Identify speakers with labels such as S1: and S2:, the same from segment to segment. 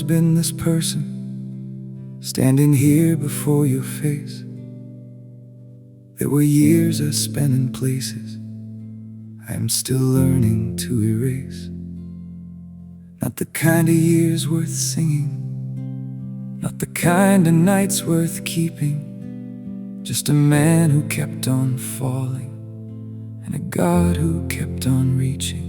S1: been this person, standing here before your face. There were years I spent in places I am still learning to erase. Not the kind of years worth singing, not the kind of nights worth keeping. Just a man who kept on falling, and a God who kept on reaching.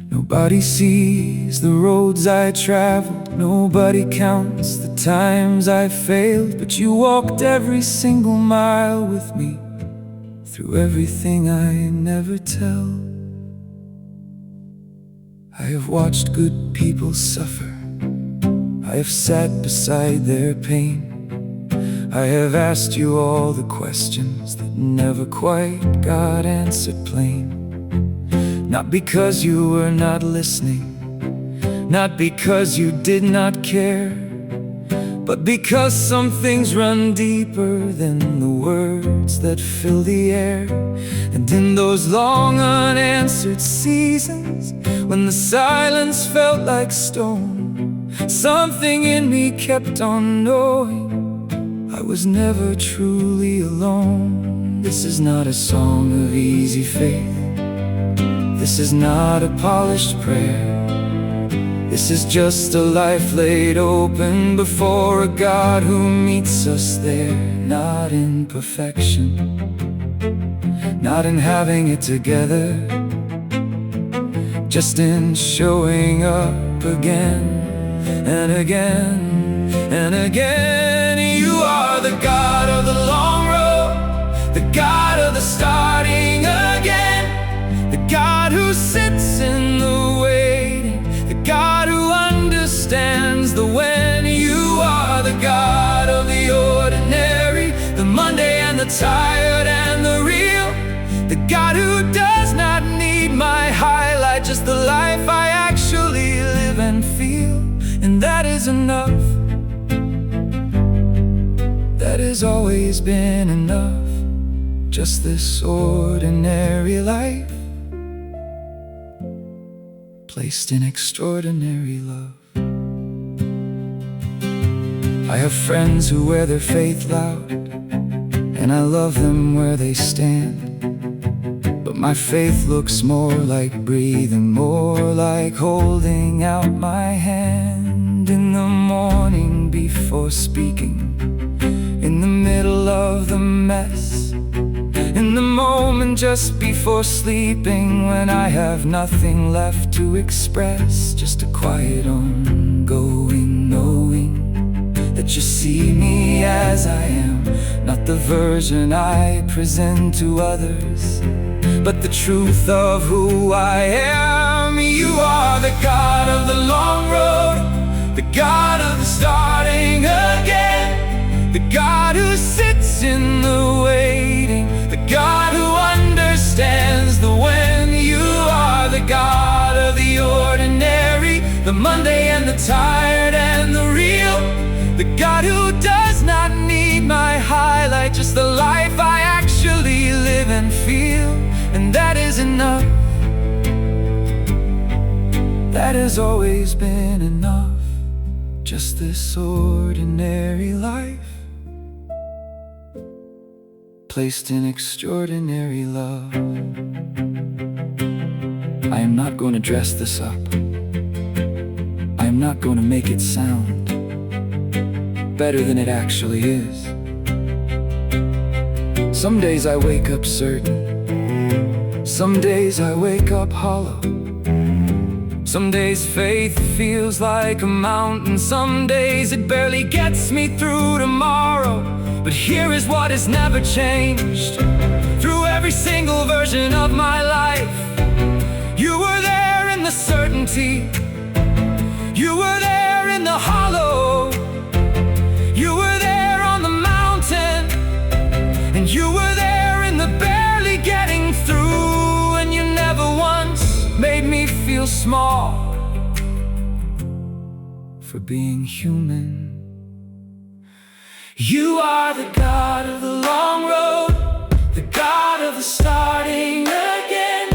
S1: Nobody sees the roads I traveled, nobody counts the times I failed, but you walked every single mile with me, through everything I never tell. I have watched good people suffer, I have sat beside their pain. I have asked you all the questions that never quite got answered plain. Not because you were not listening, not because you did not care, but because some things run deeper than the words that fill the air. And in those long unanswered seasons, when the silence felt like stone, something in me kept on knowing I was never truly alone. This is not a song of easy faith, this is not a polished prayer. This is just a life laid open before a God who meets us there. Not in perfection, not in having it together, just in showing up again and again and again. You are the God of the long road, the God of the starting again, the God who sits in the waiting, the God who understands the when. You are the God of the ordinary, the Monday and the tired and the real, the God who does not need my highlight, just the life I actually live and feel. And that is enough, that has always been enough. Just this ordinary life, placed in extraordinary love. I have friends who wear their faith loud, and I love them where they stand. But my faith looks more like breathing, more like holding out my hand. In the morning before speaking, in the middle of the mess, in the moment just before sleeping, when I have nothing left to express, just a quiet ongoing knowing that you see me as I am, not the version I present to others, but the truth of who I am. You are the God of the long road, the God of the starting again, the God who sits in the waiting, the God who understands the when. You are the God of the ordinary, the Monday and the tired and the real, the God who does not need my highlight, just the life I actually live and feel. And that is enough, that has always been enough. Just this ordinary life, placed in extraordinary love. I am not going to dress this up, I am not going to make it sound better than it actually is. Some days I wake up certain, some days I wake up hollow. Some days faith feels like a mountain, some days it barely gets me through tomorrow. But here is what has never changed, through every single version of my life. You were there in the certainty, you were there in the hollow, you were there on the mountain, and you were there in the barely getting through. And you never once made me feel small for being human. You are the God of the long road, the God of the starting again,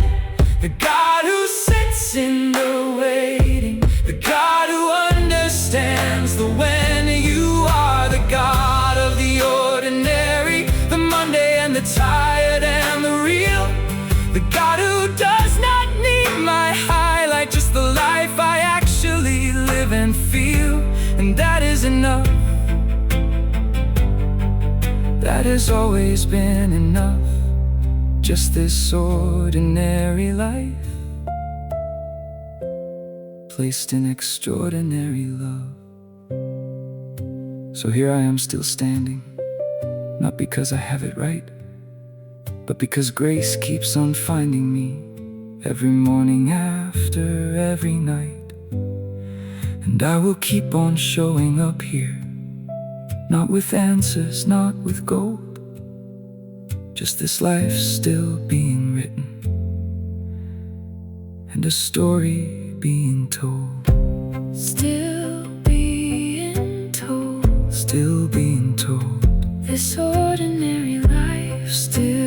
S1: the God who sits in the waiting, the God who understands and feel, and that is enough. That has always been enough. Just this ordinary life, placed in extraordinary love. So here I am still standing, not because I have it right, but because grace keeps on finding me every morning after every night. And I will keep on showing up here, not with answers, not with gold, just this life still being written, and a story being told.
S2: Still being told.
S1: Still being told.
S2: This ordinary life still